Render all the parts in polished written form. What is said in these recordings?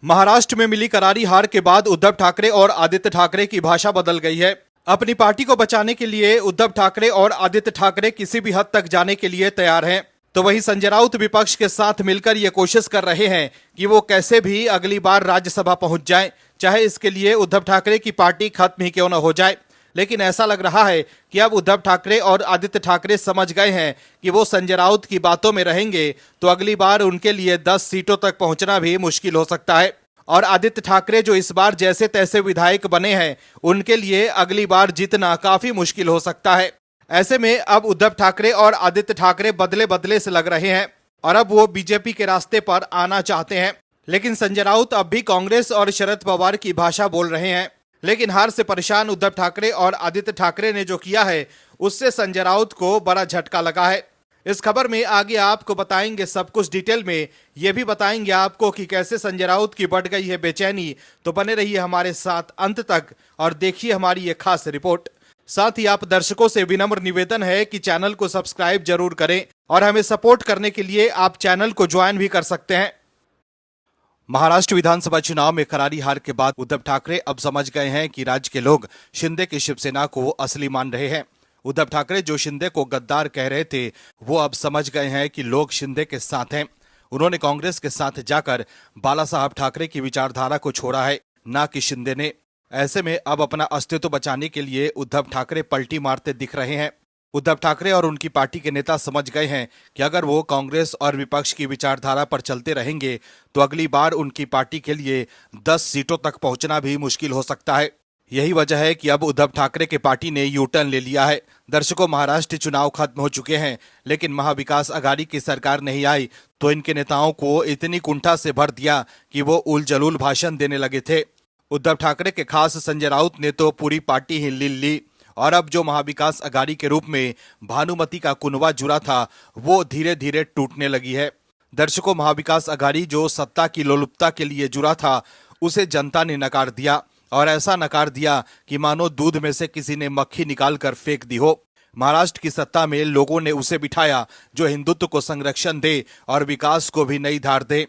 महाराष्ट्र में मिली करारी हार के बाद उद्धव ठाकरे और आदित्य ठाकरे की भाषा बदल गई है। अपनी पार्टी को बचाने के लिए उद्धव ठाकरे और आदित्य ठाकरे किसी भी हद तक जाने के लिए तैयार हैं। तो वहीं संजय राउत विपक्ष के साथ मिलकर ये कोशिश कर रहे हैं कि वो कैसे भी अगली बार राज्यसभा पहुंच जाएं, चाहे इसके लिए उद्धव ठाकरे की पार्टी खत्म ही क्यों न हो जाए। लेकिन ऐसा लग रहा है कि अब उद्धव ठाकरे और आदित्य ठाकरे समझ गए हैं कि वो संजय राउत की बातों में रहेंगे तो अगली बार उनके लिए 10 सीटों तक पहुंचना भी मुश्किल हो सकता है। और आदित्य ठाकरे जो इस बार जैसे तैसे विधायक बने हैं, उनके लिए अगली बार जीतना काफी मुश्किल हो सकता है। ऐसे में अब उद्धव ठाकरे और आदित्य ठाकरे बदले बदले से लग रहे हैं और अब वो बीजेपी के रास्ते पर आना चाहते हैं। लेकिन संजय राउत अब भी कांग्रेस और शरद पवार की भाषा बोल रहे हैं। लेकिन हार से परेशान उद्धव ठाकरे और आदित्य ठाकरे ने जो किया है, उससे संजय राउत को बड़ा झटका लगा है। इस खबर में आगे आपको बताएंगे सब कुछ डिटेल में। यह भी बताएंगे आपको कि कैसे संजय राउत की बढ़ गई है बेचैनी। तो बने रहिए हमारे साथ अंत तक और देखिए हमारी ये खास रिपोर्ट। साथ ही आप दर्शकों से विनम्र निवेदन है कि चैनल को सब्सक्राइब जरूर करें और हमें सपोर्ट करने के लिए आप चैनल को ज्वाइन भी कर सकते हैं। महाराष्ट्र विधानसभा चुनाव में करारी हार के बाद उद्धव ठाकरे अब समझ गए हैं कि राज्य के लोग शिंदे की शिवसेना को असली मान रहे हैं। उद्धव ठाकरे जो शिंदे को गद्दार कह रहे थे, वो अब समझ गए हैं कि लोग शिंदे के साथ हैं। उन्होंने कांग्रेस के साथ जाकर बाला साहब ठाकरे की विचारधारा को छोड़ा है, ना कि शिंदे ने। ऐसे में अब अपना अस्तित्व बचाने के लिए उद्धव ठाकरे पलटी मारते दिख रहे हैं। उद्धव ठाकरे और उनकी पार्टी के नेता समझ गए हैं कि अगर वो कांग्रेस और विपक्ष की विचारधारा पर चलते रहेंगे तो अगली बार उनकी पार्टी के लिए 10 सीटों तक पहुंचना भी मुश्किल हो सकता है। यही वजह है कि अब उद्धव ठाकरे की पार्टी ने यू टर्न ले लिया है। दर्शकों, महाराष्ट्र चुनाव खत्म हो चुके हैं, लेकिन महाविकास अघाड़ी की सरकार नहीं आई तो इनके नेताओं को इतनी कुंठा से भर दिया कि वो उल जलूल भाषण देने लगे थे। उद्धव ठाकरे के खास संजय राउत ने तो पूरी पार्टी ही ले ली और अब जो महाविकास अघाड़ी के रूप में भानुमति का कुनवा जुड़ा था, वो धीरे धीरे टूटने लगी है। दर्शकों, महाविकास अघाड़ी जो सत्ता की लोलुपता के लिए जुड़ा था, उसे जनता ने नकार दिया और ऐसा नकार दिया कि मानो दूध में से किसी ने मक्खी निकाल कर फेंक दी हो। महाराष्ट्र की सत्ता में लोगों ने उसे बिठाया जो हिंदुत्व को संरक्षण दे और विकास को भी नई धार दे।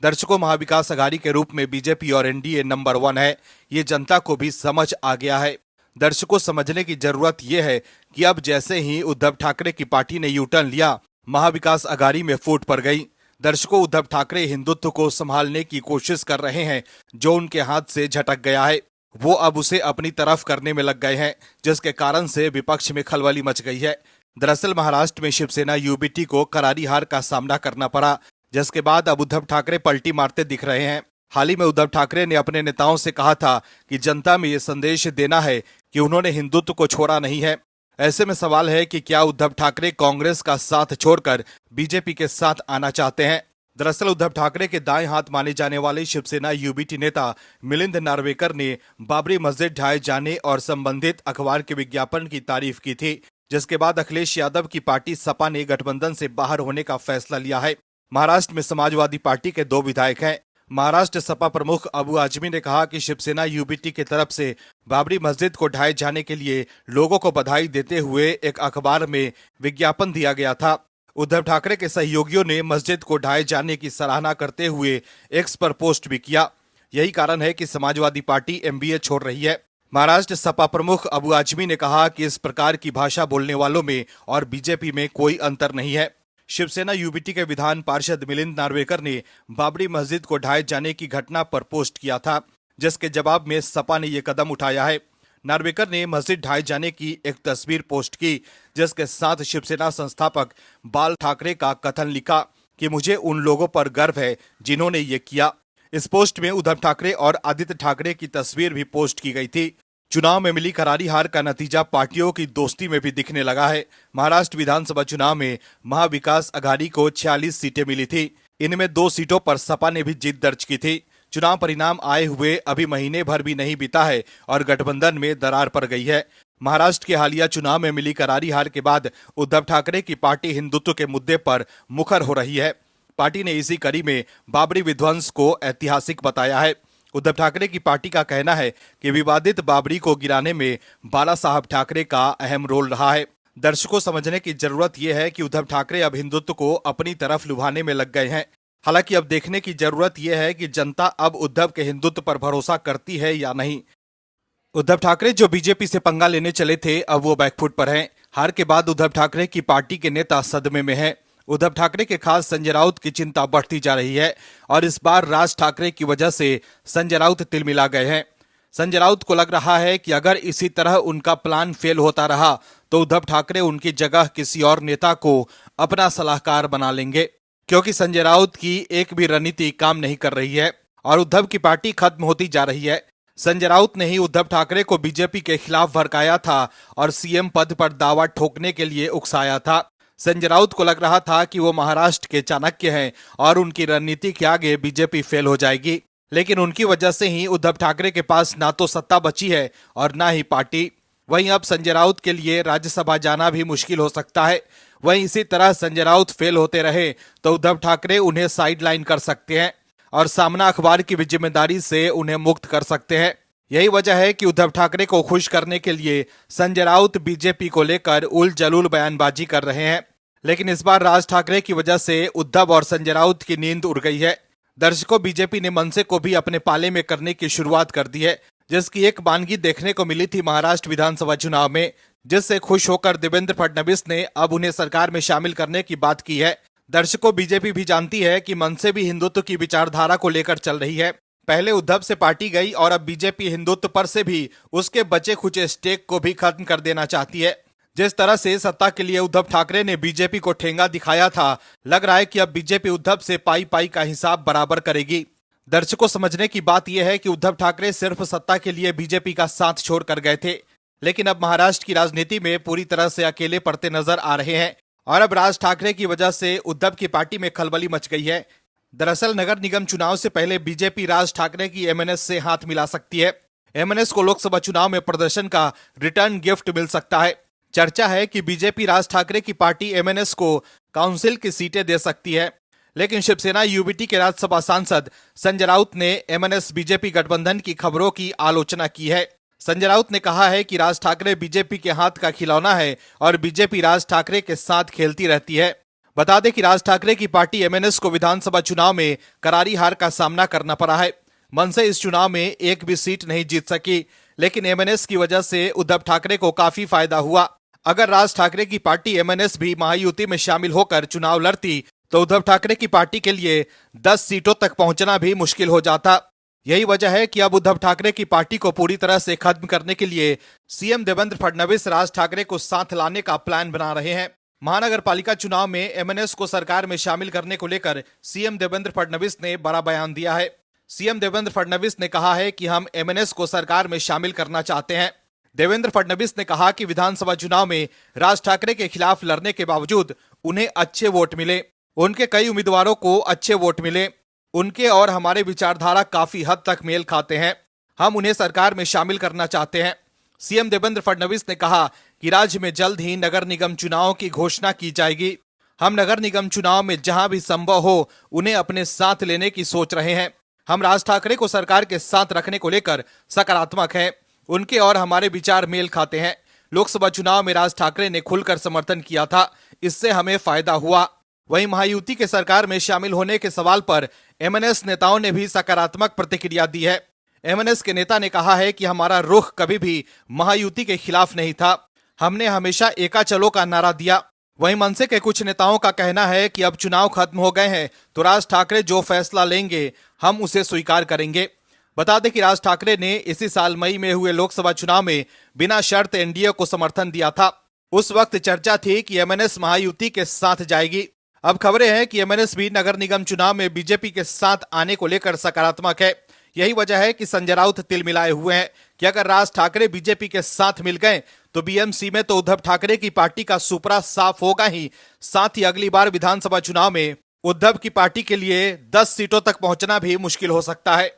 दर्शकों, महाविकास अघाड़ी के रूप में बीजेपी और एनडीए नंबर 1 है, ये जनता को भी समझ आ गया है। दर्शकों, समझने की जरूरत यह है कि अब जैसे ही उद्धव ठाकरे की पार्टी ने यू टर्न लिया, महाविकास अघाड़ी में फूट पड़ गई। दर्शकों, उद्धव ठाकरे हिंदुत्व को संभालने की कोशिश कर रहे हैं, जो उनके हाथ से झटक गया है वो अब उसे अपनी तरफ करने में लग गए हैं, जिसके कारण से विपक्ष में खलबली मच गई है। दरअसल महाराष्ट्र में शिवसेना यूबीटी को करारी हार का सामना करना पड़ा, जिसके बाद अब उद्धव ठाकरे पलटी मारते दिख रहे हैं। हाल ही में उद्धव ठाकरे ने अपने नेताओं से कहा था कि जनता में ये संदेश देना है कि उन्होंने हिंदुत्व को छोड़ा नहीं है। ऐसे में सवाल है कि क्या उद्धव ठाकरे कांग्रेस का साथ छोड़कर बीजेपी के साथ आना चाहते हैं। दरअसल उद्धव ठाकरे के दाएं हाथ माने जाने वाले शिवसेना यूबीटी नेता मिलिंद नार्वेकर ने बाबरी मस्जिद ढाए जाने और संबंधित अखबार के विज्ञापन की तारीफ की थी, जिसके बाद अखिलेश यादव की पार्टी सपा ने गठबंधन से बाहर होने का फैसला लिया है। महाराष्ट्र में समाजवादी पार्टी के 2 विधायक हैं। महाराष्ट्र सपा प्रमुख अबू आजमी ने कहा कि शिवसेना यूबीटी की तरफ से बाबरी मस्जिद को ढाए जाने के लिए लोगों को बधाई देते हुए एक अखबार में विज्ञापन दिया गया था। उद्धव ठाकरे के सहयोगियों ने मस्जिद को ढाए जाने की सराहना करते हुए एक्स पर पोस्ट भी किया। यही कारण है कि समाजवादी पार्टी एमबीए छोड़ रही है। महाराष्ट्र सपा प्रमुख अबू आजमी ने कहा कि इस प्रकार की भाषा बोलने वालों में और बीजेपी में कोई अंतर नहीं है। शिवसेना यूबीटी के विधान पार्षद मिलिंद नार्वेकर ने बाबरी मस्जिद को ढाए जाने की घटना पर पोस्ट किया था, जिसके जवाब में सपा ने यह कदम उठाया है। नार्वेकर ने मस्जिद ढाए जाने की एक तस्वीर पोस्ट की, जिसके साथ शिवसेना संस्थापक बाल ठाकरे का कथन लिखा कि मुझे उन लोगों पर गर्व है जिन्होंने ये किया। इस पोस्ट में उद्धव ठाकरे और आदित्य ठाकरे की तस्वीर भी पोस्ट की गई थी। चुनाव में मिली करारी हार का नतीजा पार्टियों की दोस्ती में भी दिखने लगा है। महाराष्ट्र विधानसभा चुनाव में महाविकास अघाड़ी को 46 सीटें मिली थी। इनमें 2 सीटों पर सपा ने भी जीत दर्ज की थी। चुनाव परिणाम आए हुए अभी महीने भर भी नहीं बीता है और गठबंधन में दरार पड़ गई है। महाराष्ट्र के हालिया चुनाव में मिली करारी हार के बाद उद्धव ठाकरे की पार्टी हिंदुत्व के मुद्दे पर मुखर हो रही है। पार्टी ने इसी कड़ी में बाबरी विध्वंस को ऐतिहासिक बताया है। उद्धव ठाकरे की पार्टी का कहना है कि विवादित बाबरी को गिराने में बाला साहब ठाकरे का अहम रोल रहा है। दर्शकों, समझने की जरूरत यह है कि उद्धव ठाकरे अब हिंदुत्व को अपनी तरफ लुभाने में लग गए हैं। हालांकि अब देखने की जरूरत यह है कि जनता अब उद्धव के हिंदुत्व पर भरोसा करती है या नहीं। उद्धव ठाकरे जो बीजेपी से पंगा लेने चले थे, अब वो बैकफुट पर हैं। हार के बाद उद्धव ठाकरे की पार्टी के नेता सदमे में हैं। उद्धव ठाकरे के खास संजय राउत की चिंता बढ़ती जा रही है और इस बार राज ठाकरे की वजह से संजय राउत तिलमिला गए हैं। संजय राउत को लग रहा है कि अगर इसी तरह उनका प्लान फेल होता रहा तो उद्धव ठाकरे उनकी जगह किसी और नेता को अपना सलाहकार बना लेंगे, क्योंकि संजय राउत की एक भी रणनीति काम नहीं कर रही है और उद्धव की पार्टी खत्म होती जा रही है। संजय राउत ने ही उद्धव ठाकरे को बीजेपी के खिलाफ भड़काया था और सीएम पद पर दावा ठोकने के लिए उकसाया था। संजय राउत को लग रहा था कि वो महाराष्ट्र के चाणक्य हैं और उनकी रणनीति के आगे बीजेपी फेल हो जाएगी, लेकिन उनकी वजह से ही उद्धव ठाकरे के पास ना तो सत्ता बची है और ना ही पार्टी। वहीं अब संजय राउत के लिए राज्यसभा जाना भी मुश्किल हो सकता है। वहीं इसी तरह संजय राउत फेल होते रहे तो उद्धव ठाकरे उन्हें साइडलाइन कर सकते हैं और सामना अखबार की भी जिम्मेदारी से उन्हें मुक्त कर सकते हैं। यही वजह है कि उद्धव ठाकरे को खुश करने के लिए संजय राउत बीजेपी को लेकर उल जलूल बयानबाजी कर रहे हैं। लेकिन इस बार राज ठाकरे की वजह से उद्धव और संजय राउत की नींद उड़ गई है। दर्शकों, बीजेपी ने मनसे को भी अपने पाले में करने की शुरुआत कर दी है, जिसकी एक बानगी देखने को मिली थी महाराष्ट्र विधानसभा चुनाव में, जिससे खुश होकर देवेंद्र फडणवीस ने अब उन्हें सरकार में शामिल करने की बात की है। दर्शकों, बीजेपी भी जानती है कि मनसे भी हिंदुत्व की विचारधारा को लेकर चल रही है। पहले उद्धव से पार्टी गई और अब बीजेपी हिंदुत्व पर से भी उसके बचे खुचे स्टेक को भी खत्म कर देना चाहती है। जिस तरह से सत्ता के लिए उद्धव ठाकरे ने बीजेपी को ठेंगा दिखाया था, लग रहा है कि अब बीजेपी उद्धव से पाई पाई का हिसाब बराबर करेगी। दर्शकों, समझने की बात यह है कि उद्धव ठाकरे सिर्फ सत्ता के लिए बीजेपी का साथ छोड़कर गए थे, लेकिन अब महाराष्ट्र की राजनीति में पूरी तरह से अकेले पड़ते नजर आ रहे हैं और अब राज ठाकरे की वजह से उद्धव की पार्टी में खलबली मच गई है। दरअसल नगर निगम चुनाव से पहले बीजेपी राज ठाकरे की एमएनएस से हाथ मिला सकती है। एमएनएस को लोकसभा चुनाव में प्रदर्शन का रिटर्न गिफ्ट मिल सकता है। चर्चा है कि बीजेपी राज ठाकरे की पार्टी एमएनएस को काउंसिल की सीटें दे सकती है, लेकिन शिवसेना यूबीटी के राज्यसभा सांसद संजय राउत ने एमएनएस बीजेपी गठबंधन की खबरों की आलोचना की है। संजय राउत ने कहा है कि राज ठाकरे बीजेपी के हाथ का खिलौना है और बीजेपी राज ठाकरे के साथ खेलती रहती है। बता दें कि राज ठाकरे की पार्टी एमएनएस को विधानसभा चुनाव में करारी हार का सामना करना पड़ा है। मनसे इस चुनाव में एक भी सीट नहीं जीत सकी, लेकिन एमएनएस की वजह से उद्धव ठाकरे को काफी फायदा हुआ। अगर राज ठाकरे की पार्टी एमएनएस भी महायुति में शामिल होकर चुनाव लड़ती तो उद्धव ठाकरे की पार्टी के लिए 10 सीटों तक पहुंचना भी मुश्किल हो जाता। यही वजह है कि अब उद्धव ठाकरे की पार्टी को पूरी तरह से खत्म करने के लिए सीएम देवेंद्र फडणवीस राज ठाकरे को साथ लाने का प्लान बना रहे हैं। महानगर पालिका चुनाव में एमएनएस को सरकार में शामिल करने को लेकर सीएम देवेंद्र फडणवीस ने बड़ा बयान दिया है। सीएम देवेंद्र फडणवीस ने कहा है कि हम एमएनएस को सरकार में शामिल करना चाहते हैं। देवेंद्र फडणवीस ने कहा कि विधानसभा चुनाव में राज ठाकरे के खिलाफ लड़ने के बावजूद उन्हें अच्छे वोट मिले, उनके कई उम्मीदवारों को अच्छे वोट मिले, उनके और हमारे विचारधारा काफी हद तक मेल खाते हैं, हम उन्हें सरकार में शामिल करना चाहते हैं। सीएम देवेंद्र फडणवीस ने कहा कि राज्य में जल्द ही नगर निगम चुनाव की घोषणा की जाएगी। हम नगर निगम चुनाव में जहां भी संभव हो उन्हें अपने साथ लेने की सोच रहे हैं। हम राज ठाकरे को सरकार के साथ रखने को लेकर सकारात्मक हैं, उनके और हमारे विचार मेल खाते हैं। लोकसभा चुनाव में राज ठाकरे ने खुलकर समर्थन किया था, इससे हमें फायदा हुआ। वहीं महायुति के सरकार में शामिल होने के सवाल पर एमएनएस नेताओं ने भी सकारात्मक प्रतिक्रिया दी है। एमएनएस के नेता ने कहा है कि हमारा रुख कभी भी महायुति के खिलाफ नहीं था, हमने हमेशा एका चलो का नारा दिया। वहीं मनसे के कुछ नेताओं का कहना है कि अब चुनाव खत्म हो गए हैं तो राज ठाकरे जो फैसला लेंगे हम उसे स्वीकार करेंगे। बता दें कि राज ठाकरे ने इसी साल मई में हुए लोकसभा चुनाव में बिना शर्त एनडीए को समर्थन दिया था। उस वक्त चर्चा थी कि एमएनएस महायुति के साथ जाएगी। अब खबरें हैं कि एमएनएस भी नगर निगम चुनाव में बीजेपी के साथ आने को लेकर सकारात्मक है। यही वजह है कि संजय राउत तिल मिलाए हुए हैं कि अगर राज ठाकरे बीजेपी के साथ मिल गए तो बीएमसी में तो उद्धव ठाकरे की पार्टी का सुपड़ा साफ होगा ही, साथ ही अगली बार विधानसभा चुनाव में उद्धव की पार्टी के लिए 10 सीटों तक पहुंचना भी मुश्किल हो सकता है।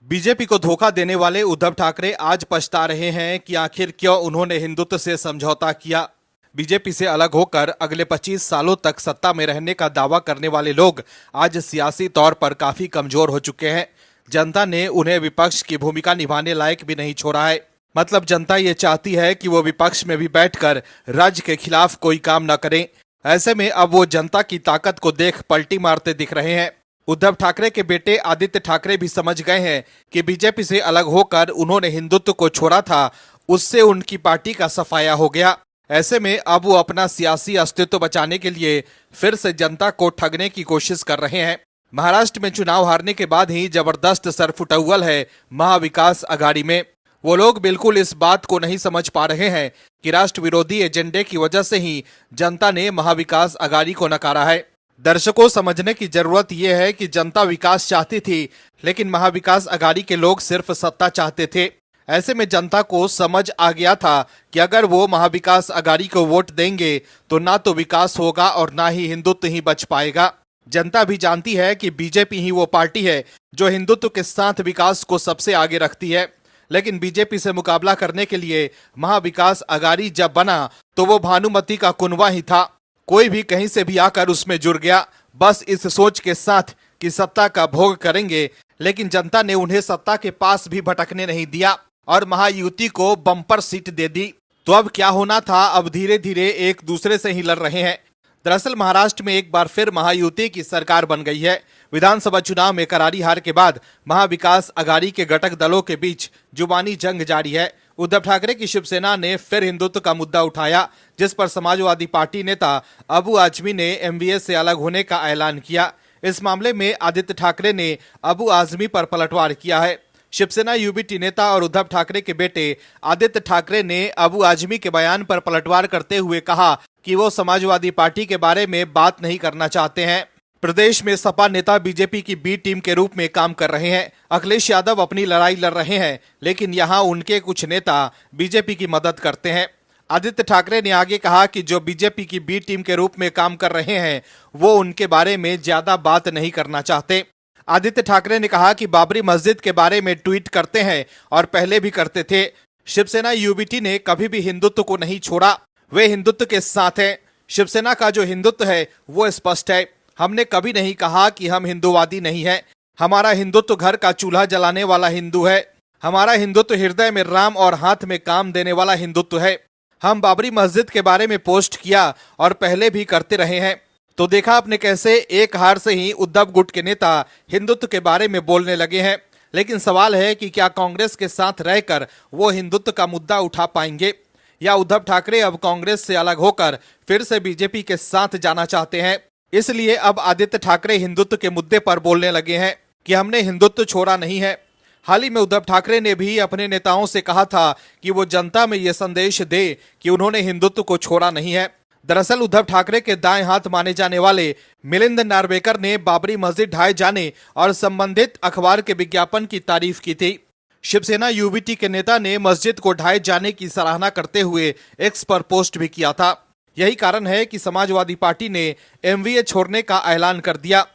बीजेपी को धोखा देने वाले उद्धव ठाकरे आज पछता रहे हैं कि आखिर क्यों उन्होंने हिंदुत्व से समझौता किया। बीजेपी से अलग होकर अगले 25 सालों तक सत्ता में रहने का दावा करने वाले लोग आज सियासी तौर पर काफी कमजोर हो चुके हैं। जनता ने उन्हें विपक्ष की भूमिका निभाने लायक भी नहीं छोड़ा है। मतलब जनता ये चाहती है कि वो विपक्ष में भी बैठकर राज्य के खिलाफ कोई काम न करें। ऐसे में अब वो जनता की ताकत को देख पलटी मारते दिख रहे हैं। उद्धव ठाकरे के बेटे आदित्य ठाकरे भी समझ गए हैं कि बीजेपी से अलग होकर उन्होंने हिंदुत्व को छोड़ा था, उससे उनकी पार्टी का सफाया हो गया। ऐसे में अब वो अपना सियासी अस्तित्व बचाने के लिए फिर से जनता को ठगने की कोशिश कर रहे हैं। महाराष्ट्र में चुनाव हारने के बाद ही जबरदस्त सरफुटौल है महाविकास अघाड़ी में। वो लोग बिल्कुल इस बात को नहीं समझ पा रहे हैं कि राष्ट्र विरोधी एजेंडे की वजह से ही जनता ने महाविकास अघाड़ी को नकारा है। दर्शकों, समझने की जरूरत यह है कि जनता विकास चाहती थी, लेकिन महाविकास अघाड़ी के लोग सिर्फ सत्ता चाहते थे। ऐसे में जनता को समझ आ गया था कि अगर वो महाविकास अघाड़ी को वोट देंगे तो ना तो विकास होगा और ना ही हिंदुत्व ही बच पाएगा। जनता भी जानती है कि बीजेपी ही वो पार्टी है जो हिंदुत्व के साथ विकास को सबसे आगे रखती है। लेकिन बीजेपी से मुकाबला करने के लिए महाविकास अघाड़ी जब बना तो वो भानुमति का कुनवा ही था। कोई भी कहीं से भी आकर उसमें जुड़ गया, बस इस सोच के साथ कि सत्ता का भोग करेंगे। लेकिन जनता ने उन्हें सत्ता के पास भी भटकने नहीं दिया और महायुति को बम्पर सीट दे दी। तो अब क्या होना था, अब धीरे धीरे एक दूसरे से ही लड़ रहे हैं। दरअसल महाराष्ट्र में एक बार फिर महायुति की सरकार बन गई है। विधानसभा चुनाव में करारी हार के बाद महाविकास अघाड़ी के घटक दलों के बीच जुबानी जंग जारी है। उद्धव ठाकरे की शिवसेना ने फिर हिंदुत्व का मुद्दा उठाया, जिस पर समाजवादी पार्टी नेता अबू आजमी ने एमवीए से अलग होने का ऐलान किया। इस मामले में आदित्य ठाकरे ने अबू आजमी पर पलटवार किया है। शिवसेना यूबीटी नेता और उद्धव ठाकरे के बेटे आदित्य ठाकरे ने अबू आजमी के बयान पर पलटवार करते हुए कहा कि वो समाजवादी पार्टी के बारे में बात नहीं करना चाहते हैं। प्रदेश में सपा नेता बीजेपी की बी टीम के रूप में काम कर रहे हैं। अखिलेश यादव अपनी लड़ाई लड़ रहे हैं, लेकिन यहाँ उनके कुछ नेता बीजेपी की मदद करते हैं। आदित्य ठाकरे ने आगे कहा कि जो बीजेपी की बी टीम के रूप में काम कर रहे हैं वो उनके बारे में ज्यादा बात नहीं करना चाहते। आदित्य ठाकरे ने कहा कि बाबरी मस्जिद के बारे में ट्वीट करते हैं और पहले भी करते थे। शिवसेना यूबीटी ने कभी भी हिंदुत्व को नहीं छोड़ा, वे हिंदुत्व के साथ हैं। शिवसेना का जो हिंदुत्व है वो स्पष्ट है। हमने कभी नहीं कहा कि हम हिंदूवादी नहीं है। हमारा हिंदुत्व घर का चूल्हा जलाने वाला हिंदू है। हमारा हिंदुत्व हृदय में राम और हाथ में काम देने वाला हिंदुत्व है। हम बाबरी मस्जिद के बारे में पोस्ट किया और पहले भी करते रहे हैं। तो देखा आपने कैसे एक हार से ही उद्धव गुट के नेता हिंदुत्व के बारे में बोलने लगे हैं। लेकिन सवाल है कि क्या कांग्रेस के साथ रहकर वो हिंदुत्व का मुद्दा उठा पाएंगे, या उद्धव ठाकरे अब कांग्रेस से अलग होकर फिर से बीजेपी के साथ जाना चाहते हैं। इसलिए अब आदित्य ठाकरे हिंदुत्व के मुद्दे पर बोलने लगे हैं कि हमने हिंदुत्व छोड़ा नहीं है। हाल ही में उद्धव ठाकरे ने भी अपने नेताओं से कहा था कि वो जनता में ये संदेश दे कि उन्होंने हिंदुत्व को छोड़ा नहीं है। दरअसल उद्धव ठाकरे के दाएं हाथ माने जाने वाले मिलिंद नार्वेकर ने बाबरी मस्जिद ढाए जाने और संबंधित अखबार के विज्ञापन की तारीफ की थी। शिवसेना यूबीटी के नेता ने मस्जिद को ढाए जाने की सराहना करते हुए एक्स पर पोस्ट भी किया था। यही कारण है कि समाजवादी पार्टी ने एमवीए छोड़ने का ऐलान कर दिया।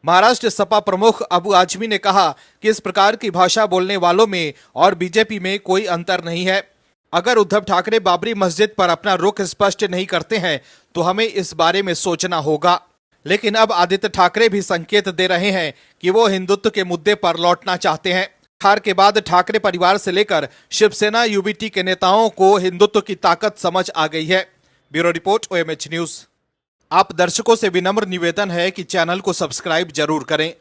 महाराष्ट्र सपा प्रमुख अबू आजमी ने कहा कि इस प्रकार की भाषा बोलने वालों में और बीजेपी में कोई अंतर नहीं है। अगर उद्धव ठाकरे बाबरी मस्जिद पर अपना रुख स्पष्ट नहीं करते हैं तो हमें इस बारे में सोचना होगा। लेकिन अब आदित्य ठाकरे भी संकेत दे रहे हैं कि वो हिंदुत्व के मुद्दे पर लौटना चाहते हैं। हार के बाद ठाकरे परिवार से लेकर शिवसेना यूबीटी के नेताओं को हिंदुत्व की ताकत समझ आ गई है। Bureau report OMH news. आप दर्शकों से विनम्र निवेदन है कि चैनल को सब्सक्राइब जरूर करें।